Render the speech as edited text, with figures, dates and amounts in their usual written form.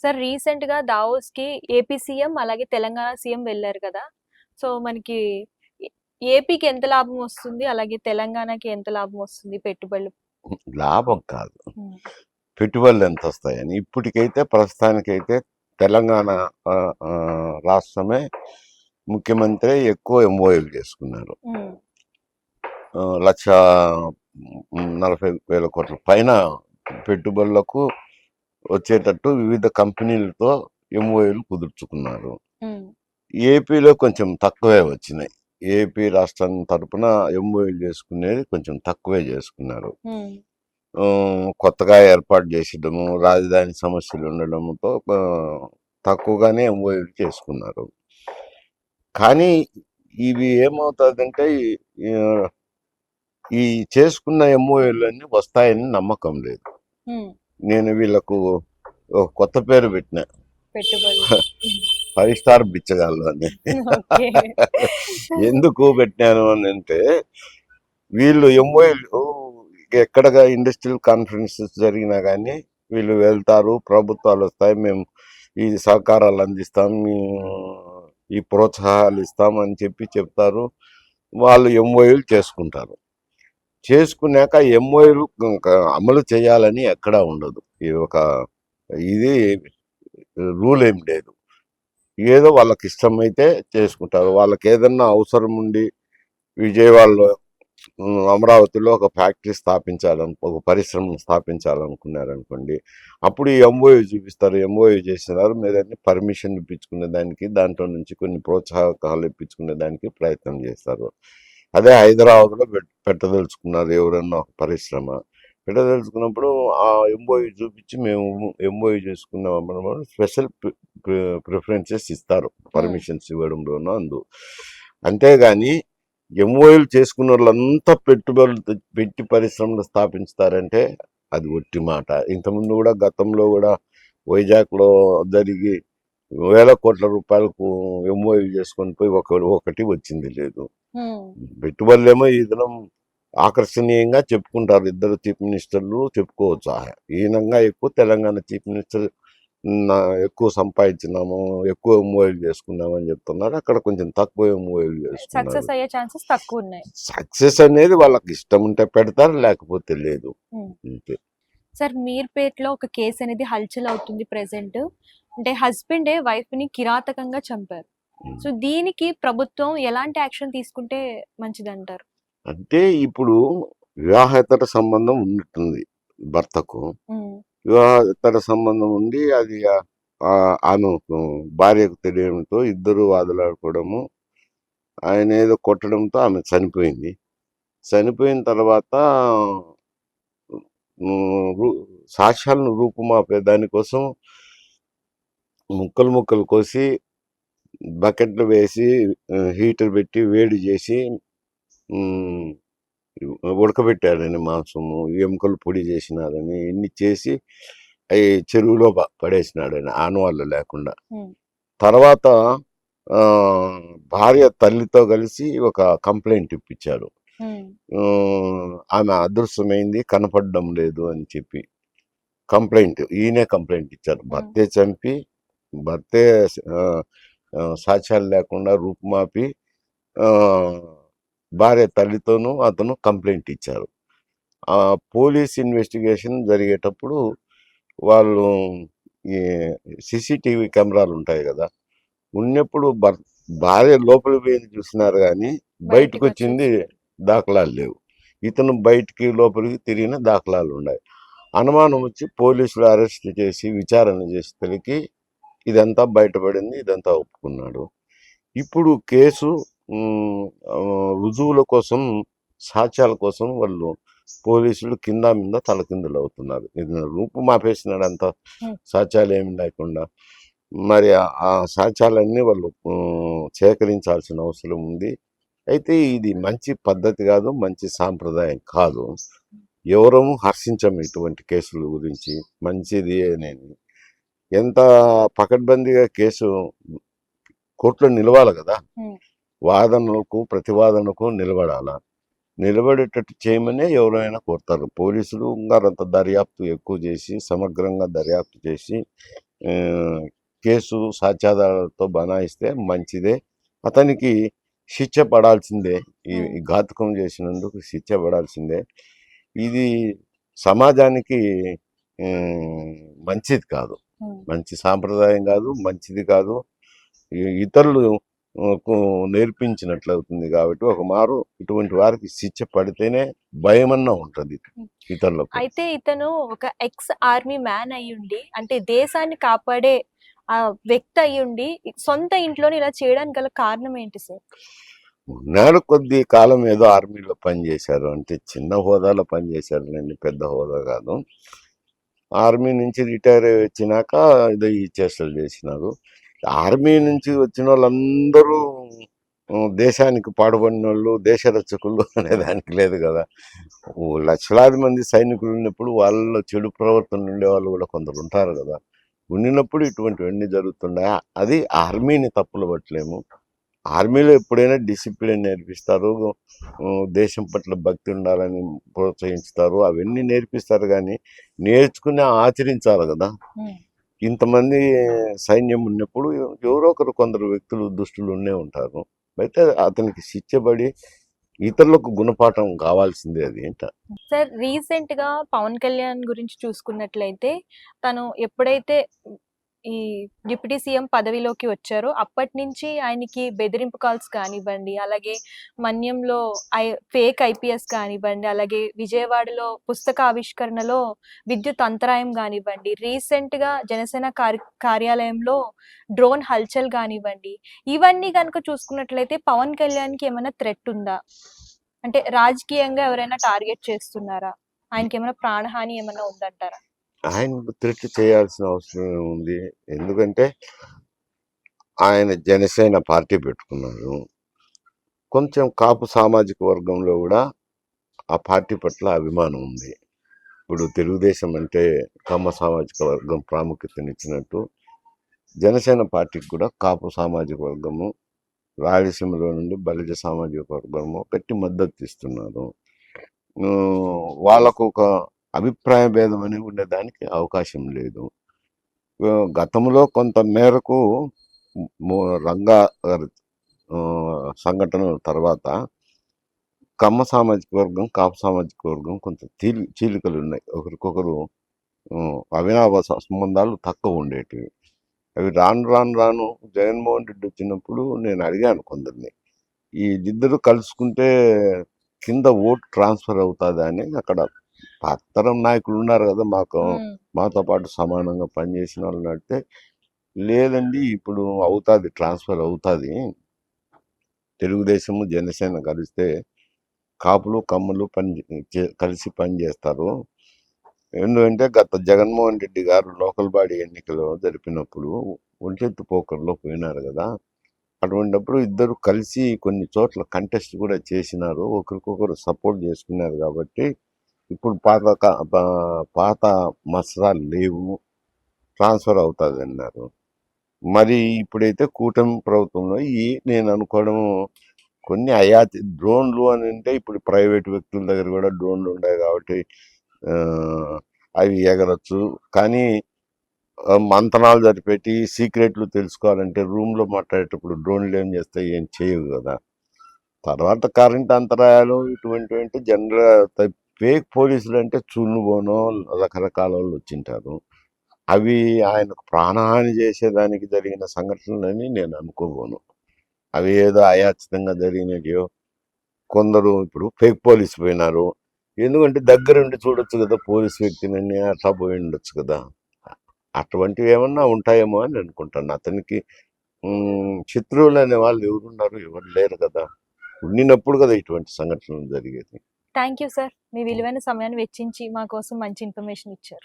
Sir recent గా Davos కి AP CM అలాగే తెలంగాణ సీఎం వెళ్ళారు కదా. సో మనకి ఏపీకి ఎంత లాభం వస్తుంది, అలాగే తెలంగాణకి ఎంత లాభం వస్తుంది పెట్టుబడులు? లాభం కాదు, ఉమ్, పెట్టుబడులు ఎంత వస్తాయని. ఇప్పటికైతే ప్రస్తుతానికైతే తెలంగాణ ఆ, ఆ, రాష్ట్రమే ముఖ్యమంత్రి ఎక్కువ ఎంఓఏలు చేసుకున్నారు. ఉమ్, 1,40,000 కోట్ల పైన పెట్టుబడులకు వచ్చేటట్టు వివిధ కంపెనీలతో ఎంఓఏలు కుదుర్చుకున్నారు. ఉమ్, ఏపీలో కొంచెం తక్కువే వచ్చినాయి. ఏపీ రాష్ట్రం తరపున ఎంఓఏలు చేసుకునేది కొంచెం తక్కువే చేసుకున్నారు. ఉమ్, కొత్తగా ఏర్పాటు చేసడము, రాజధాని సమస్యలు ఉండడంతో తక్కువగానే ఎంఓఏలు చేసుకున్నారు. కానీ ఇవి ఏమవుతుందంటే ఈ చేసుకున్న ఎంఓఏలన్నీ వస్తాయని నమ్మకం లేదు. ఉమ్, నేను వీళ్ళకు ఒక కొత్త పేరు పెట్టిన, పెట్టుబడులు. 5 స్టార్ బిచ్చగాళ్ళు అని. ఓకే. ఎందుకు పెట్టాను అని అంటే, వీళ్ళు ఎంఓఏలు ఎక్కడగా ఇండస్ట్రియల్ కాన్ఫరెన్సెస్ జరిగినా కానీ వీళ్ళు వెళ్తారు, ప్రభుత్వాలు వస్తాయి, మేము ఈ సహకారాలు అందిస్తాం, ఈ ప్రోత్సాహాలు ఇస్తాం అని చెప్పి చెప్తారు. వాళ్ళు ఎంఓఏలు చేసుకుంటారు. చేసుకున్నాక ఎంఓఏలు అమలు చేయాలని ఎక్కడా ఉండదు. ఇది రూల్ ఏం లేదు. ఏదో వాళ్ళకి ఇష్టమైతే చేసుకుంటారు. వాళ్ళకి ఏదన్నా అవసరం ఉండి విజయవాడలో, అమరావతిలో ఒక ఫ్యాక్టరీ ఒక పరిశ్రమను స్థాపించాలనుకున్నారనుకోండి, అప్పుడు ఈ ఎంఓయూ చూపిస్తారు. ఎంఓయూ చేసినారు, మీరన్నీ పర్మిషన్ ఇప్పించుకునే దానికి, దాంట్లో నుంచి కొన్ని ప్రోత్సాహకాలు ఇప్పించుకునే దానికి ప్రయత్నం చేస్తారు. అదే హైదరాబాద్లో పెట్టదలుచుకున్నారు ఎవరన్నా ఒక పరిశ్రమ. పెట్టదలుచుకున్నప్పుడు ఆ ఎంఓయూ చూపించి మేము ఎంఓయూ చేసుకున్నాం, స్పెషల్ ప్రిఫరెన్సెస్ ఇస్తారు పర్మిషన్స్ ఇవ్వడంలోనూ. అంతేగాని ఎంఓఏలు చేసుకున్న వాళ్ళంతా పెట్టుబడులు పెట్టి పరిశ్రమలు స్థాపించుతారంటే అది ఒట్టి మాట. ఇంతకుముందు కూడా గతంలో కూడా వైజాగ్లో జరిగి వేల కోట్ల రూపాయలకు ఎంఓఏలు చేసుకొని పోయి ఒకటి వచ్చింది లేదు. పెట్టుబడులేమో ఈ దినం ఆకర్షణీయంగా చెప్పుకుంటారు, ఇద్దరు చీఫ్ మినిస్టర్లు చెప్పుకోవచ్చు. ఈయనంగా ఎక్కువ తెలంగాణ చీఫ్ మినిస్టర్ ఎక్కువ సంపాదించినాము, ఎక్కువ ఎంఓఏలు చేసుకున్నాము అని చెప్తున్నారు. అక్కడ కొంచెం తక్కువ ఎంఓఏలు చేసుకున్నారు. సక్సెస్ అయ్యే ఛాన్సెస్ తక్కువ ఉన్నాయి. సక్సెస్ అనేది వాళ్ళకి ఇష్టం ఉంటే పెడతారు, లేకపోతే లేదు. అంతే. సార్ మీర్పేట్లో ఒక కేసు అనేది హల్చల్ అవుతుంది ప్రెసెంట్. అంటే హస్బెండే వైఫ్ ని కిరాతకంగా చంపారు. సో దీనికి ప్రభుత్వం ఎలాంటి యాక్షన్ తీసుకుంటే మంచిదంటారు? అంటే ఇప్పుడు వివాహేతర సంబంధం ఉన్నట్టుంది భర్తకు. వివాహేతర సంబంధం ఉండి అది ఆమె భార్యకు తెలియడంతో ఇద్దరు వాదులాడుకోవడము, ఆయన ఏదో కొట్టడంతో ఆమె చనిపోయింది. చనిపోయిన తర్వాత సాక్ష్యాలను రూపుమాపే దానికోసం ముక్కలు ముక్కలు కోసి బకెట్లు వేసి హీటర్ పెట్టి వేడి చేసి ఉడకబెట్టారని, మాంసము ఎముకలు పొడి చేసినారని, ఇన్ని చేసి అవి చెరువులో పడేసినాడని ఆనవాళ్ళు లేకుండా. తర్వాత భార్య తల్లితో కలిసి ఒక కంప్లైంట్ ఇప్పించారు. ఆమె అదృశ్యమైంది, కనపడడం లేదు అని చెప్పి ఈయనే కంప్లైంట్ ఇచ్చారు. భర్తే చంపి, భర్తే సాక్ష్యాలు లేకుండా రూపుమాపి భార్య తల్లితోనూ అతను కంప్లైంట్ ఇచ్చారు. ఆ పోలీస్ ఇన్వెస్టిగేషన్ జరిగేటప్పుడు వాళ్ళు ఈ సీసీటీవీ కెమెరాలు ఉంటాయి కదా, ఉన్నప్పుడు భార్య లోపలికి పోయింది చూసినారు, కానీ బయటకు వచ్చింది దాఖలాలు లేవు. ఇతను బయటికి లోపలికి తిరిగిన దాఖలాలు ఉన్నాయి. అనుమానం వచ్చి పోలీసులు అరెస్ట్ చేసి విచారణ చేసి తెలికి ఇదంతా బయటపడింది, ఇదంతా ఒప్పుకున్నాడు. ఇప్పుడు కేసు రుజువుల కోసం, సాక్ష్యాల కోసం వాళ్ళు పోలీసులు కింద మీద తలకిందులు అవుతున్నారు. రూపు మాపేసినాడు, అంత సాక్ష్యాలు ఏమి లేకుండా. మరి ఆ సాక్ష్యాలన్నీ వాళ్ళు సేకరించాల్సిన అవసరం ఉంది. అయితే ఇది మంచి పద్ధతి కాదు, మంచి సాంప్రదాయం కాదు. ఎవరము హర్షించము ఇటువంటి కేసుల గురించి. మంచిది నేను ఎంత పకడ్బందీగా కేసు కోర్టులో నిలవాలి కదా, వాదనలకు ప్రతివాదనకు నిలబడేటట్టు చేయమనే ఎవరైనా కోరుతారు. పోలీసులు అంత దర్యాప్తు ఎక్కువ చేసి, సమగ్రంగా దర్యాప్తు చేసి కేసు సాక్ష్యాధారాలతో బనాయిస్తే మంచిదే. అతనికి శిక్ష పడాల్సిందే. ఈ ఘాతుకం చేసినందుకు శిక్ష పడాల్సిందే. ఇది సమాజానికి మంచిది కాదు. మంచి సాంప్రదాయం కాదు, మంచిది కాదు. ఇతరులు నేర్పించినట్లవుతుంది కాబట్టి ఒక మారు ఇటువంటి వారికి శిక్ష పడితేనే భయమన్నా ఉంటుంది ఇతరులకు. అయితే ఇతను ఒక ఎక్స్ ఆర్మీ మ్యాన్ అయ్యుండి, అంటే దేశాన్ని కాపాడే ఆ వ్యక్తి అయ్యుండి సొంత ఇంట్లోనే ఇలా చేయడానికి గల కారణం ఏంటి సార్? ఉన్నాడు, కొద్ది కాలం ఏదో ఆర్మీలో పనిచేశారు, అంటే చిన్న హోదాలో పనిచేశారులేండి, పెద్ద హోదా కాదు. ఆర్మీ నుంచి రిటైర్ అయ్యి వచ్చినాక ఏదో ఈ చేష్టలు చేసినారు. ఆర్మీ నుంచి వచ్చిన వాళ్ళందరూ దేశానికి పాటుపడిన వాళ్ళు, దేశ రక్షకులు అనేదానికి లేదు కదా. లక్షలాది మంది సైనికులు ఉన్నప్పుడు వాళ్ళలో చెడు ప్రవర్తన ఉండే వాళ్ళు కూడా కొందరు ఉంటారు కదా. ఉండినప్పుడు ఇటువంటివన్నీ జరుగుతున్నాయా? అది ఆర్మీని తప్పులు పట్టలేము. ఆర్మీలో ఎప్పుడైనా డిసిప్లిన్ నేర్పిస్తారు, దేశం పట్ల భక్తి ఉండాలని ప్రోత్సహిస్తారు, అవన్నీ నేర్పిస్తారు. కానీ నేర్చుకుని ఆచరించాలి కదా. ఇంతమంది సైన్యం ఉన్నప్పుడు ఎవరో ఒకరు కొందరు వ్యక్తులు దుష్టులు ఉండే ఉంటారు. అయితే అతనికి శిక్షపడి ఇతరులకు గుణపాఠం కావాల్సిందే. అది ఏంట సార్, రీసెంట్ గా పవన్ కళ్యాణ్ గురించి చూసుకున్నట్లయితే తను ఎప్పుడైతే ఈ డిప్యూటీ సీఎం పదవిలోకి వచ్చారో అప్పటి నుంచి ఆయనకి బెదిరింపు కాల్స్ కానివ్వండి, అలాగే మన్యంలో ఫేక్ ఐపీఎస్ కానివ్వండి, అలాగే విజయవాడలో పుస్తక ఆవిష్కరణలో విద్యుత్ అంతరాయం కానివ్వండి, రీసెంట్ గా జనసేన కార్యాలయంలో డ్రోన్ హల్చల్ కానివ్వండి, ఇవన్నీ కనుక చూసుకున్నట్లయితే పవన్ కళ్యాణ్కి ఏమైనా థ్రెట్ ఉందా? అంటే రాజకీయంగా ఎవరైనా టార్గెట్ చేస్తున్నారా? ఆయనకి ఏమైనా ప్రాణహాని ఏమైనా ఉందంటారా? ఆయనకు థ్రెట్ చేయాల్సిన అవసరం ఉంది. ఎందుకంటే ఆయన జనసేన పార్టీ పెట్టుకున్నారు. కొంచెం కాపు సామాజిక వర్గంలో కూడా ఆ పార్టీ పట్ల అభిమానం ఉంది. ఇప్పుడు తెలుగుదేశం అంటే కమ్మ సామాజిక వర్గం ప్రాముఖ్యతనిచ్చినట్టు జనసేన పార్టీకి కూడా కాపు సామాజిక వర్గము, రాయలసీమలో నుండి బలిజ సామాజిక వర్గము గట్టి మద్దతు ఇస్తున్నారు. వాళ్ళకు ఒక అభిప్రాయ భేదం అని ఉండేదానికి అవకాశం లేదు. గతంలో కొంత మేరకు రంగా సంఘటనల తర్వాత కమ్మ సామాజిక వర్గం, కాపు సామాజిక వర్గం కొంత చీలికలు ఉన్నాయి. ఒకరికొకరు అవినాభ సంబంధాలు తక్కువ ఉండేటివి. అవి రాను రాను రాను జగన్మోహన్ రెడ్డి వచ్చినప్పుడు నేను అడిగాను కొందరిని, ఈ ఇద్దరు కలుసుకుంటే కింద ఓటు ట్రాన్స్ఫర్ అవుతుందా అని. అక్కడ పాతరం నాయకులు ఉన్నారు కదా, మాతో పాటు సమానంగా పనిచేసిన వాళ్ళు అడిగితే, లేదండి ఇప్పుడు అవుతుంది, ట్రాన్స్ఫర్ అవుతుంది. తెలుగుదేశము జనసేన కలిస్తే కాపులు కమ్ములు కలిసి పనిచేస్తారు. ఎందుకంటే గత జగన్మోహన్ రెడ్డి గారు లోకల్ బాడీ ఎన్నికలు జరిపినప్పుడు ఒంటెత్తు పోకర్లో పోయినారు కదా. అటువంటిప్పుడు ఇద్దరు కలిసి కొన్ని చోట్ల కంటెస్ట్ కూడా చేసినారు, ఒకరికొకరు సపోర్ట్ చేసుకున్నారు. కాబట్టి ఇప్పుడు పాత మసరాలు లేవు, ట్రాన్స్ఫర్ అవుతుంది అన్నారు. మరి ఇప్పుడైతే కూటమి ప్రభుత్వంలో నేను అనుకోవడం, కొన్ని అయాతి డ్రోన్లు అని అంటే ఇప్పుడు ప్రైవేట్ వ్యక్తుల దగ్గర కూడా డ్రోన్లు ఉన్నాయి కాబట్టి అవి ఎగరచ్చు. కానీ మంతనాలు జరిపెట్టి సీక్రెట్లు తెలుసుకోవాలంటే రూమ్లో మాట్లాడేటప్పుడు డ్రోన్లు ఏం చేస్తాయి, ఏం చేయవు కదా. తర్వాత కరెంట్ అంతరాయాలు ఇటువంటి జనరల్ ఫేక్ పోలీసులు అంటే చున్నుబోనో రకరకాల వాళ్ళు వచ్చింటారు. అవి ఆయనకు ప్రాణహాని చేసేదానికి జరిగిన సంఘటనలని నేను అనుకోబోను. అవి ఏదో అయాచితంగా జరిగినయో. కొందరు ఇప్పుడు ఫేక్ పోలీసు పోయినారు, ఎందుకంటే దగ్గరుండి చూడొచ్చు కదా పోలీస్ వ్యక్తిని, అట్లా పోయి ఉండొచ్చు కదా. అటువంటివి ఏమన్నా ఉంటాయేమో అని అనుకుంటాను. అతనికి శత్రువులు అనే వాళ్ళు ఎవరున్నారు? ఎవరు లేరు కదా. ఉండినప్పుడు కదా ఇటువంటి సంఘటనలు జరిగేది. థ్యాంక్ యూ సార్, మీ విలువైన సమయాన్ని వెచ్చించి మా కోసం మంచి ఇన్ఫర్మేషన్ ఇచ్చారు.